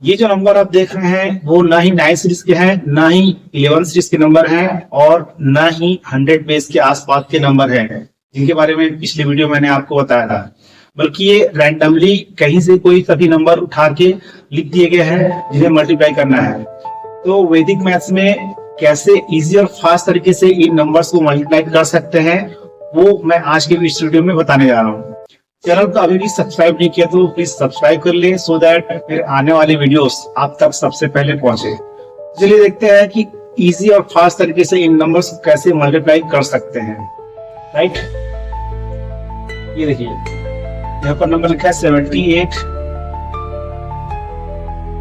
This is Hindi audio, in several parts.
ये जो नंबर आप देख रहे हैं वो ना ही 9 सीरीज के हैं, ना ही 11 सीरीज के नंबर हैं, और ना ही 100 बेस के आसपास के नंबर हैं, जिनके बारे में पिछले वीडियो मैंने आपको बताया था। बल्कि ये रैंडमली कहीं से कोई सभी नंबर उठा के लिख दिए गए हैं जिन्हें मल्टीप्लाई करना है। तो वैदिक मैथ्स में कैसे इजी और फास्ट तरीके से इन नंबर्स को मल्टीप्लाई कर सकते हैं वो मैं आज के इस वीडियो में बताने जा रहा हूँ। चैनल को अभी भी सब्सक्राइब नहीं किया तो प्लीज सब्सक्राइब कर ले, सो दैट फिर आने वाले वीडियोस आप तक सबसे पहले पहुंचे। चलिए देखते हैं कि इजी और फास्ट तरीके से इन नंबर्स को कैसे मल्टीप्लाई कर सकते हैं। राइट, ये देखिए यहाँ पर नंबर लिखा है 78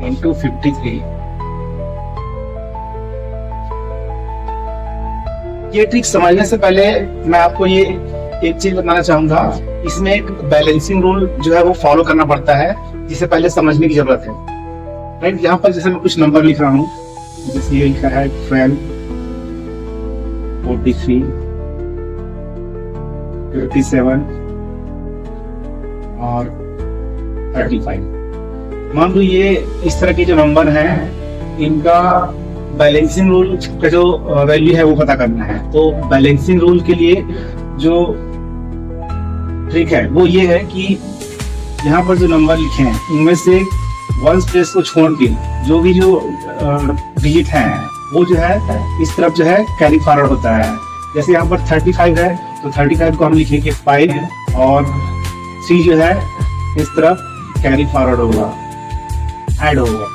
इंटू 53। ये ट्रिक समझने से पहले मैं आपको ये एक चीज बताना चाहूंगा। इसमें एक बैलेंसिंग रूल जो है वो फॉलो करना पड़ता है, जिसे पहले समझने की जरूरत है। राइट, यहाँ पर जैसे मैं कुछ नंबर लिख रहा हूँ, जैसे ये लिखा है 12, 43, 57 और 35। मान लो ये इस तरह के जो नंबर हैं इनका बैलेंसिंग रूल का जो वैल्यू है वो पता करना है। तो बैलेंसिंग रूल के लिए जो ट्रिक है वो ये है कि यहाँ पर जो नंबर लिखे हैं उनमें से वन प्लेस को छोड़ के जो भी जो डिजिट हैं वो जो है इस तरफ जो है कैरी फॉरवर्ड होता है। जैसे यहाँ पर 35 है तो 35 को हम लिखेंगे 5 और 3 जो है इस तरफ कैरी फॉरवर्ड होगा, ऐड होगा।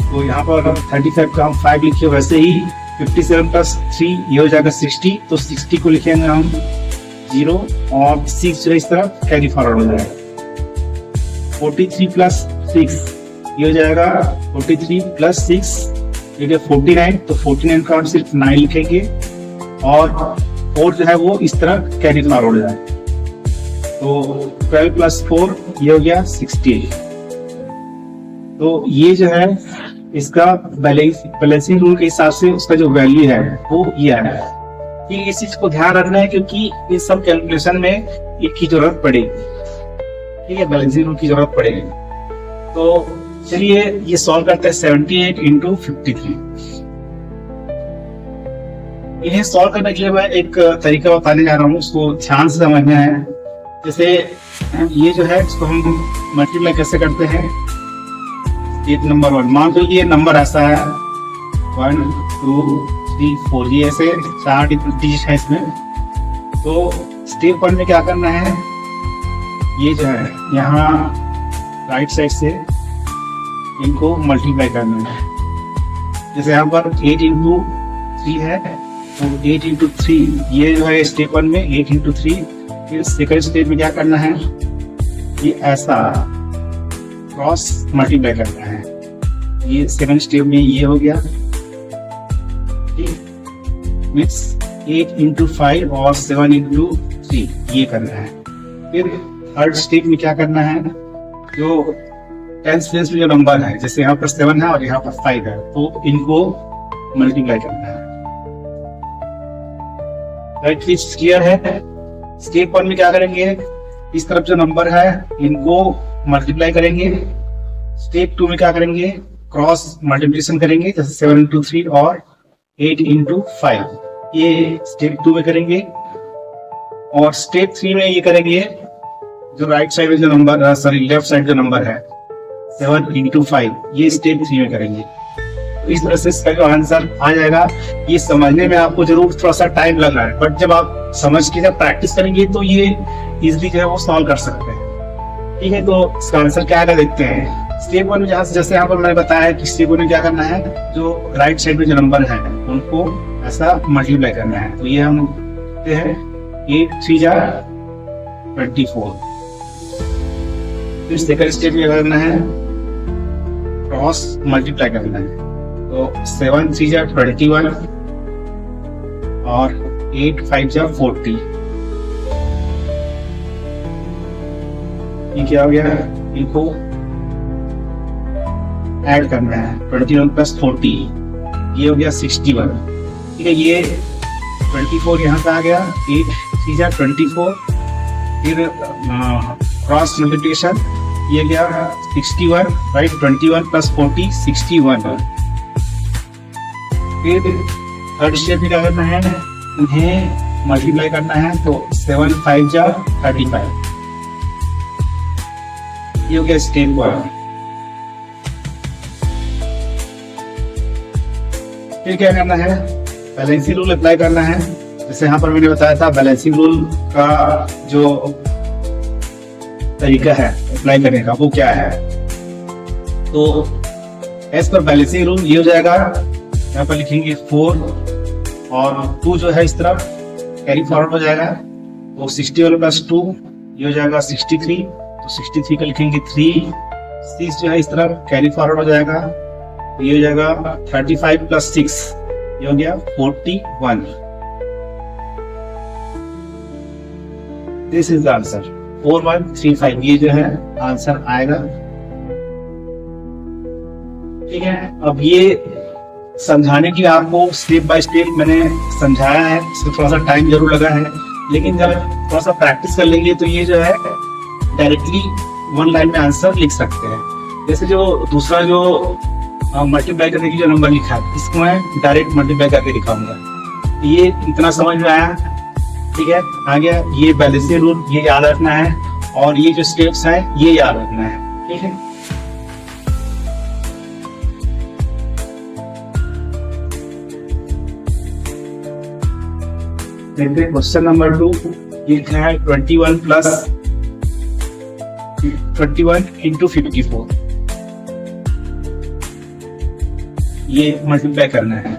तो यहाँ पर 35 का हम 5 लिखे, वैसे ही 57 प्लस 3 ये हो जाएगा 60। तो 60 को लिखेंगे हम 0 और 6 जो है इस तरफ कैरी फॉरवर्ड हो जाएगा। 43 प्लस 6 ये हो जाएगा 43 प्लस 6 ये 49। तो 49 का हम सिर्फ 9 लिखेंगे और 4 जो है वो इस तरह कैरी फॉरवर्ड हो जाएगा। तो 12 प्लस 4 ये हो गया 68। तो ये जो है इसका बैलेंसिंग रूल के हिसाब से उसका जो वैल्यू है वो ये है कि इस चीज को ध्यान रखना है, क्योंकि इस सब कैलकुलेशन में इसकी जरूरत पड़ेगी। ठीक है, बैलेंसिंग रूल की जरूरत पड़ेगी। तो चलिए ये सॉल्व करते हैं 78 इंटू 53। इन्हें सॉल्व करने के लिए मैं एक तरीका बताने जा रहा हूँ, उसको ध्यान से समझना है। जैसे ये जो है इसको हम मल्टीप्लाई कैसे करते हैं। एक नंबर 1, मान लो ये नंबर ऐसा है 1 2 3 4, ये ऐसे 4 डिजिट है इसमें। तो स्टेप 1 में क्या करना है, ये जो है यहाँ राइट साइड से इनको मल्टीप्लाई करना है। जैसे यहाँ पर 8 इंटू 3 है तो 8 इंटू 3 ये जो है स्टेप 1 में 8 इंटू 3। फिर सेकंड स्टेप में क्या करना है, ये ऐसा क्रॉस मल्टीप्लाई करना है। ये सेकंड स्टेप में ये हो गया। मीन्स 8 इंटू 5 और 7 इंटू 3 ये करना है। फिर थर्ड स्टेप में क्या करना है, जो 10th प्लेस में जो नंबर है, जैसे यहाँ पर 7 है और यहाँ पर 5 है, तो इनको मल्टीप्लाई करना है। राइट, क्लियर है। स्टेप 1 में क्या करेंगे, इस तरफ जो नंबर है इनको मल्टीप्लाई करेंगे। स्टेप 2 में क्या करेंगे, क्रॉस मल्टीप्लिकेशन करेंगे, जैसे 7 इंटू 3 और 8 इंटू 5 ये स्टेप 2 में करेंगे। और स्टेप 3 में ये करेंगे, जो राइट साइड में जो नंबर लेफ्ट साइड जो नंबर है 7 इंटू 5 ये स्टेप 3 में करेंगे। तो इस तरह से इसका जो आंसर आ जाएगा। ये समझने में आपको जरूर थोड़ा सा टाइम लग रहा है, बट जब आप समझ के जब प्रैक्टिस करेंगे तो ये इजिली जो है वो सॉल्व कर सकते हैं। ठीक है, तो इसका आंसर क्या आएगा देखते हैं। स्टेप 1 में जैसे यहाँ पर मैंने बताया कि स्टेप 1 में क्या करना है, जो राइट साइड में जो नंबर है उनको ऐसा मल्टीप्लाई करना है। तो ये हम देखते हैं 8 3 जा 24। फिर सेकंड स्टेप में करना है, क्रॉस मल्टीप्लाई करना है। तो 7 3 जा 21 और 8 5 जा 40। ये क्या हो गया, इनको ऐड करना है। 21 प्लस 40 ये हो गया 61। ठीक है, ये 24 यहाँ से आ गया, 8 3 जा 24। फिर क्रॉस मल्टीप्लिकेशन ये गया 61, राइट, 21 प्लस 40 61। फिर थर्ड स्टेप में क्या करना है, इन्हें मल्टीप्लाई करना है, तो 7 5 जा 35, ये हो गया स्टेप 1। फिर क्या करना है, बैलेंसिंग रूल अप्लाई करना है। जैसे यहाँ पर मैंने बताया था, बैलेंसिंग रूल का जो तरीका है अप्लाई करने का वो क्या है, तो एज पर बैलेंसिंग रूल ये हो जाएगा, यहाँ पर लिखेंगे 4 और 2 जो है इस तरफ कैरी फॉरवर्ड हो जाएगा, वो 60 वाला प्लस 2 ये हो जाएगा 63, तो 63 का लिखेंगे 3, 6 जो है इस तरफ कैरी फॉरवर्ड हो जाएगा, ये हो जाएगा 35 प्लस 6 ये हो गया 41। दिस इज द आंसर 4135, ये जो है आंसर आएगा। ठीक है, अब ये समझाने के लिए आपको स्टेप बाय स्टेप मैंने समझाया है, इसमें थोड़ा सा टाइम जरूर लगा है, लेकिन जब थोड़ा सा प्रैक्टिस कर लेंगे तो ये जो है डायरेक्टली वन लाइन में आंसर लिख सकते हैं। जैसे जो दूसरा जो मल्टीप्लाई करने की जो नंबर लिखा है, इसको मैं डायरेक्ट मल्टीप्लाई करके दिखाऊंगा। ये इतना समझ में आया, ठीक है, आ गया। ये बैलेंसिंग रूल ये याद रखना है, और ये जो स्टेप्स हैं ये याद रखना है, ठीक है। देखते हैं क्वेश्चन नंबर 2, ये लिखा है 21 प्लस 21 इंटू 54, ये मल्टीप्लाई करना है।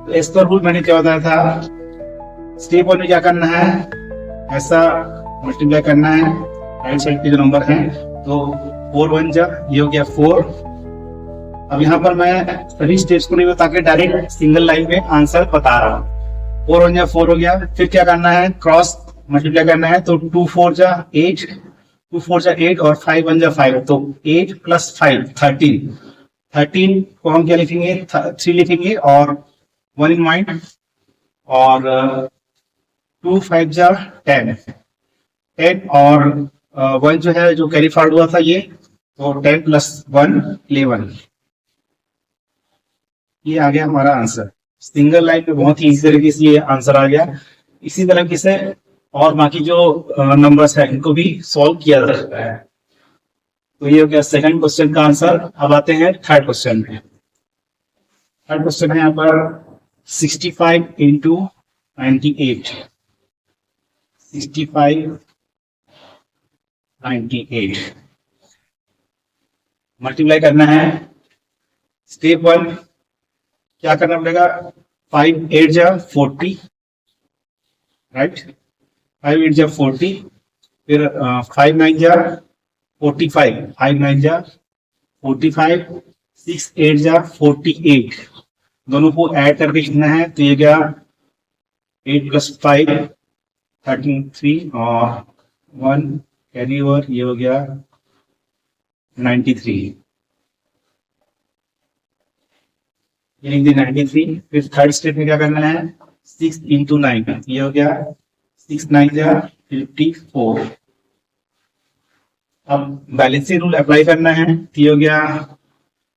तो इस पर रूल मैंने क्या बताया था, स्टेप 1 में क्या करना है, ऐसा मल्टीप्लाई करना है राइट साइड के जो नंबर हैं, तो 4 1 जा ये हो गया 4। अब यहाँ पर मैं सभी स्टेप्स को नहीं बता के डायरेक्ट सिंगल लाइन में आंसर बता रहा हूँ। 4 1 जा 4 हो गया। फिर क्या करना है, क्रॉस मल्टीप्लाई करना है, तो 2 4 जा 8, 2 4 जा 8 और 5 1 जा 5, तो 8 प्लस 5 13। 13 को हम क्या लिखेंगे, 3 लिखेंगे और 1 इन माइंड, और 2 5 जा 10 और 1 जो है जो कैरी फॉरवर्ड हुआ था ये, तो 10 प्लस 1 11, ये आ गया हमारा आंसर। सिंगल लाइन में बहुत ही इजी तरीके से ये आंसर आ गया। इसी तरीके से और बाकी जो नंबर्स है इनको भी सॉल्व किया जा सकता है। तो ये हो गया सेकंड क्वेश्चन का आंसर। अब आते हैं थर्ड क्वेश्चन में। थर्ड क्वेश्चन है यहाँ पर 65 इंटू 98, 65 98 मल्टीप्लाई करना है। स्टेप 1 क्या करना पड़ेगा, 5 8 जा 40, राइट, 5 8 जा 40, फिर 5 9 जा 45, 5 9 जा 45, 6 8 जा 48, दोनों को ऐड करके लिखना है। तो ये गया 8 प्लस 5 13 और 1 कैरी ओवर, ये हो गया 93, ये लिख दी 93। फिर थर्ड स्टेप में क्या करना है, 6 इंटू 9, ये हो गया 6 9 जा 54। अब बैलेंसिंग रूल अप्लाई करना है, तो ये हो गया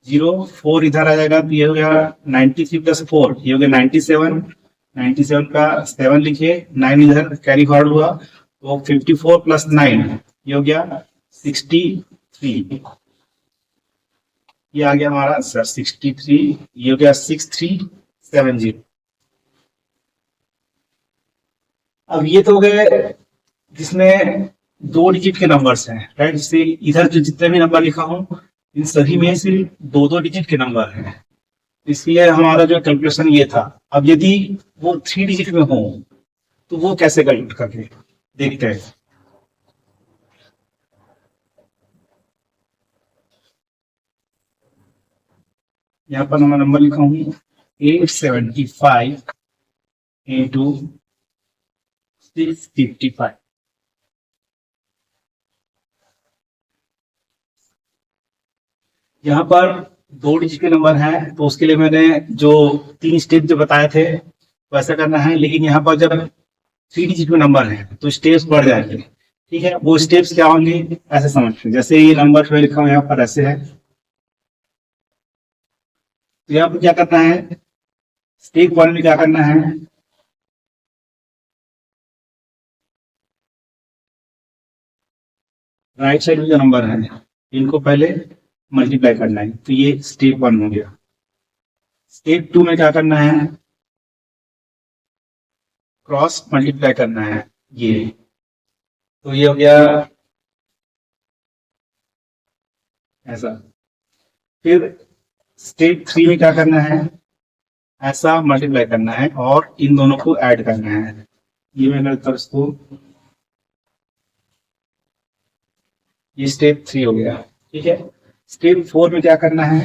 0 4 इधर आ जाएगा, तो ये हो गया 93 प्लस 4, ये हो गया 97, 97 का 7 लिखे, 9 इधर कैरी फॉरवर्ड हुआ, तो 54 प्लस 9 ये हो गया 63, ये आ गया हमारा आंसर 63, ये हो गया 6370। अब ये तो हो गए जिसमें 2 डिजिट के नंबर्स हैं, राइट। जैसे इधर जो जितने भी नंबर लिखा हूं इन सभी में सिर्फ 2 डिजिट के नंबर हैं, इसलिए हमारा जो कैलकुलेशन ये था। अब यदि वो 3 डिजिट में हो तो वो कैसे कैलकुलेट करके देखते हैं। यहाँ पर मैं नंबर लिखा हूँ 875 इंटू 655। यहाँ पर 2 डिजिट के नंबर हैं, तो उसके लिए मैंने जो 3 स्टेप जो बताए थे वैसा करना है। लेकिन यहाँ पर जब 3 डिजिट में नंबर है तो स्टेप्स बढ़ जाएंगे, ठीक है, वो स्टेप्स क्या होंगे ऐसे समझते हैं। जैसे ये नंबर जो लिखा हुआ है यहाँ पर ऐसे है, तो यहाँ पर क्या करना है, स्टेप 1 में क्या करना है, राइट साइड में जो नंबर है इनको पहले मल्टीप्लाई करना है, तो ये स्टेप 1 हो गया। स्टेप 2 में क्या करना है, क्रॉस मल्टीप्लाई करना है, ये तो ये हो गया ऐसा। फिर स्टेप 3 में क्या करना है, ऐसा मल्टीप्लाई करना है और इन दोनों को ऐड करना है। ये मैंने इसको, ये स्टेप 3 हो गया। ठीक है, स्टेप 4 में क्या करना है,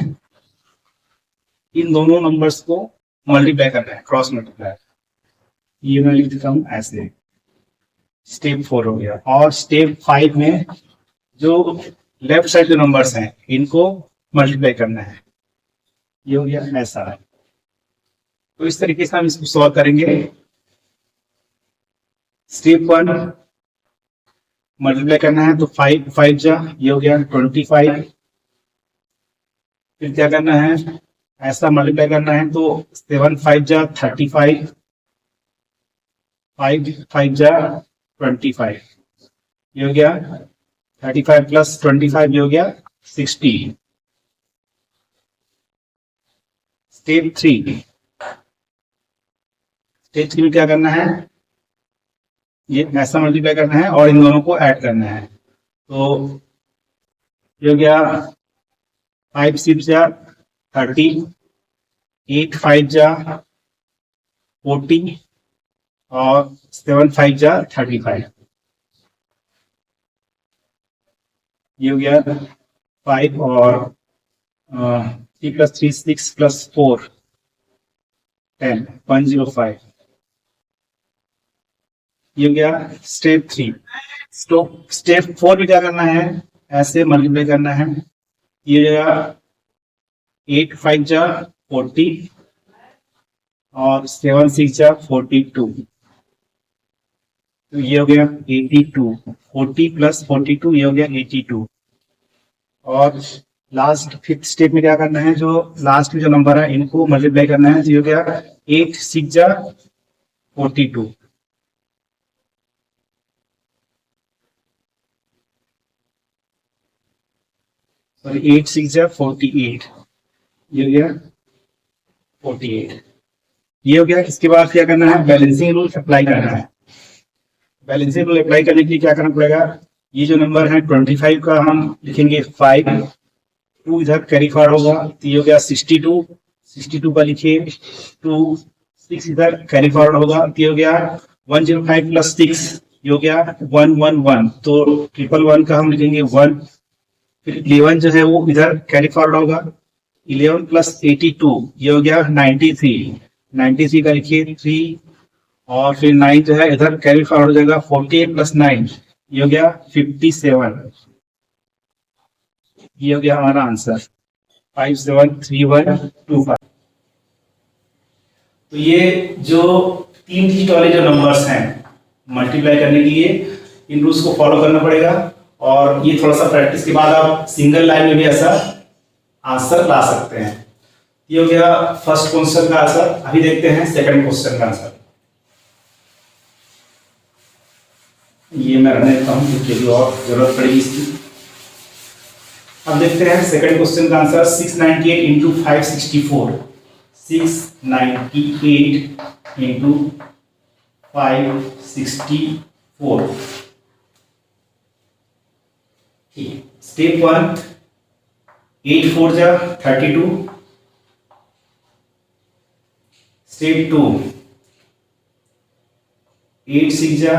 इन दोनों नंबर्स को मल्टीप्लाई करना है, क्रॉस मल्टीप्लाई। ये मैं लिख देता हूं ऐसे, स्टेप 4 हो गया। और स्टेप 5 में जो लेफ्ट साइड जो नंबर्स हैं इनको मल्टीप्लाई करना है, ये हो गया ऐसा। तो इस तरीके से हम इसको सॉल्व करेंगे। स्टेप 1 मल्टीप्लाई करना है, तो 5 5 जा, ये हो गया 25। फिर क्या करना है, ऐसा मल्टीप्लाई करना है, तो 7 5 जा 35, 5 5 जा 25, ये हो गया 35 प्लस 25, ये हो गया 60। स्टेप 3, स्टेप 3 में क्या करना है, ये ऐसा मल्टीप्लाई करना है और इन दोनों को ऐड करना है, तो ये हो गया 5 6 जा 30, 8 5 जा 40 और 7 5 जा 35, ये हो गया 5 और 3 प्लस 3 6 प्लस 4 10 105, ये हो गया स्टेप 3। स्टेप 4 में क्या करना है, ऐसे मल्टीप्लाई करना है, ये हो गया 8 5 जा 40 और 7 6 जा 42, तो ये हो गया 82। 40 प्लस 42, ये हो गया 82। और लास्ट 5th स्टेप में क्या करना है, जो लास्ट में जो नंबर है इनको मल्टीप्लाई करना है, तो ये हो गया 8 6 जा 42, सॉरी 8 6 जा 48, ये हो गया 48, ये हो गया। इसके बाद क्या करना है, बैलेंसिंग रूल अप्लाई करना है। बैलेंसिंग रूल अप्लाई करने के लिए क्या करना पड़ेगा, ये जो नंबर है 25 का हम लिखेंगे 5, 2 इधर कैरी फॉरवर्ड होगा, तो ये हो गया 62, 62 का लिखिए 2, 6 इधर कैरी फॉरवर्ड होगा, तो ये हो गया 105 प्लस 6, ये हो गया 111, तो 111 का हम लिखेंगे 1। फिर 11 जो है वो इधर कैरी फॉरवर्ड होगा, 11 प्लस 82, ये हो गया 93, 93 का लिखिए 3 और फिर 9 जो है इधर कैरी फॉरवर्ड हो जाएगा, 48 प्लस 9, ये हो गया 57, ये हो गया हमारा आंसर 573125। तो ये जो 3 डिजिट वाले जो नंबर्स हैं मल्टीप्लाई करने के लिए इन रूल्स को फॉलो करना पड़ेगा, और ये थोड़ा सा प्रैक्टिस के बाद आप सिंगल लाइन में भी ऐसा आंसर ला सकते हैं। ये हो गया फर्स्ट क्वेश्चन का आंसर। अभी देखते हैं सेकंड क्वेश्चन का आंसर। ये मैं रहने देता हूं क्योंकि और जरूरत पड़ेगी इसकी। अब देखते हैं सेकंड क्वेश्चन का आंसर। 698 into 564, 698 into 564। स्टेप 1, 8 4 जा 32। स्टेप 2, 8 6 जा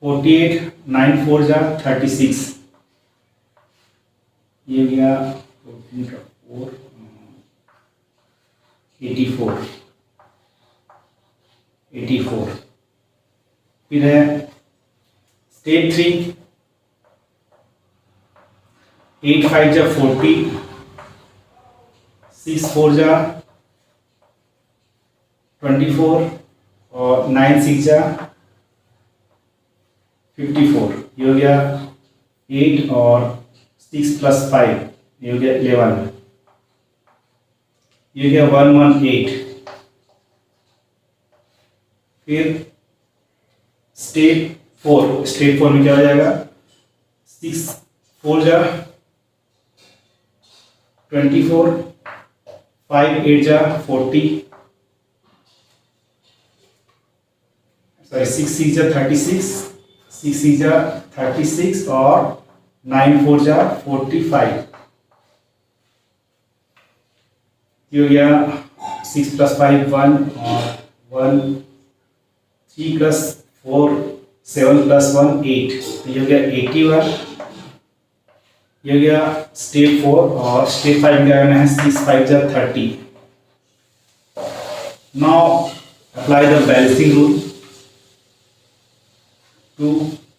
48, 9 4 जा 36, ये गया 4 84, 84। फिर है स्टेप 3, 8 5 जा 40, 6 4 जा 24 और 9 6 जा 54, ये हो गया 8 और 6 + 5, ये हो गया 11, ये हो गया 118। फिर स्टेप 4 में क्या हो जाएगा, 6 4 जा 24, 5 8 जा 40, सॉरी 6 6 जा 36, 6 6 जा 36 और 9 4 जा 45, ये हो गया 6 + 5 1 और 1, 3 + 4 7 + 1 8, तो ये हो गया 81, ये हो गया स्टेप 4। और स्टेप 5 में क्या करना है, 6 5 जा 30। Now apply the balancing rule. 2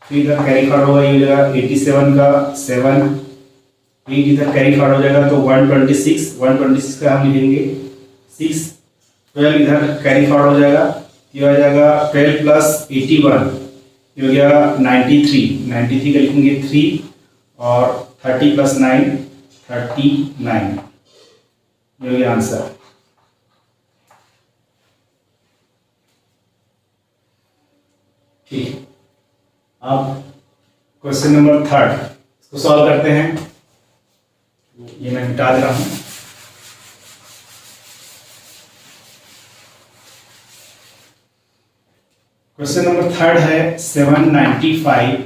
3 इधर कैरी फॉरवर्ड होगा, ये हो जाएगा 87 का 7, 8 इधर कैरी फॉरवर्ड हो जाएगा तो 126 का हम लिखेंगे 6, 12 इधर कैरी फॉरवर्ड हो जाएगा, ये हो जाएगा 12 + 81, ये हो गया 93 का लिखेंगे 3 और 30 + 9 39, ये हो गया आंसर। ठीक, अब क्वेश्चन नंबर 3 इसको सॉल्व करते हैं। ये मैं मिटा दे रहा हूं। क्वेश्चन नंबर 3 है 795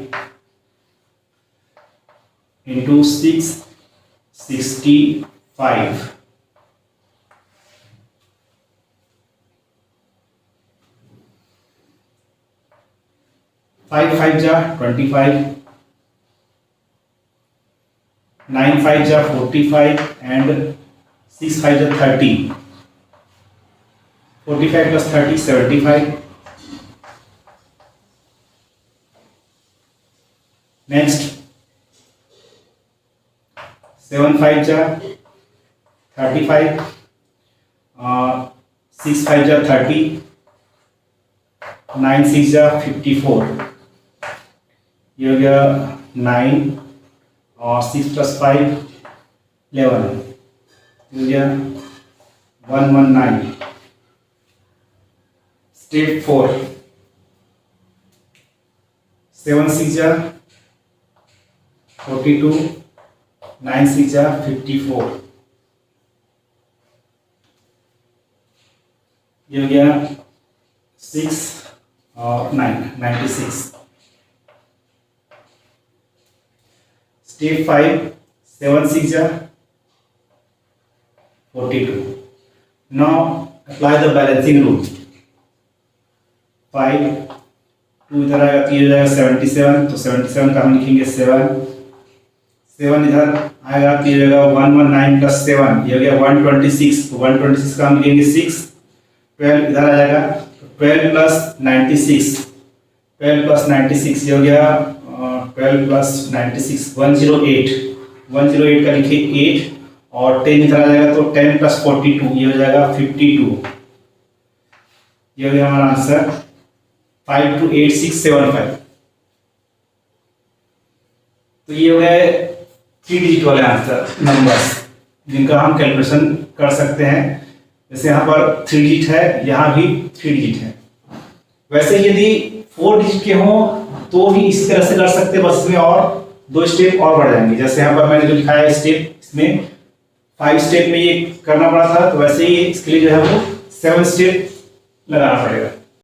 × 665, 5 5 जा 25, 9 5 जा 45 and 6 5 जा 30, 45 + 30 75। नेक्स्ट 7 5 जा 35, 6 5 जा 30, 9 6 जा 54, ये हो गया 9 और 6 + 5 11, ये हो गया 119। स्टेप 4 7 6 जा 42, 9 6 जा 54, ये हो गया 6 और 9 96। स्टेप 5 7 6 जा 42। Now apply the balancing rule. 5 2 इधर आएगा तो ये हो जाएगा 77, तो 77 का हम लिखेंगे 7 इधर आएगा तो ये हो जाएगा 119 + 7, ये हो गया 126, तो 126 का हम लिखेंगे 6। 12 इधर आ जाएगा तो 12 + 96, 12 + 96, ये हो गया 12 + 96 108, 108 का लिखिए 8 और 10 इधर आ जाएगा तो 10 + 42, ये हो जाएगा 52, ये हो गया हमारा आंसर 528675। तो ये हो गए 3 डिजिट वाले आंसर नंबर्स जिनका हम कैलकुलेशन कर सकते हैं। जैसे यहाँ पर 3 डिजिट है, यहाँ भी 3 डिजिट है। वैसे यदि 4 डिजिट के हों तो भी इसी तरह से कर सकते हैं, बस इसमें और 2 स्टेप और बढ़ जाएंगे। जैसे यहाँ पर मैंने जो लिखा है स्टेप, इसमें 5 स्टेप में ये करना पड़ा था, तो वैसे ही इसके लिए जो है वो 7 स्टेप लगाना पड़ेगा।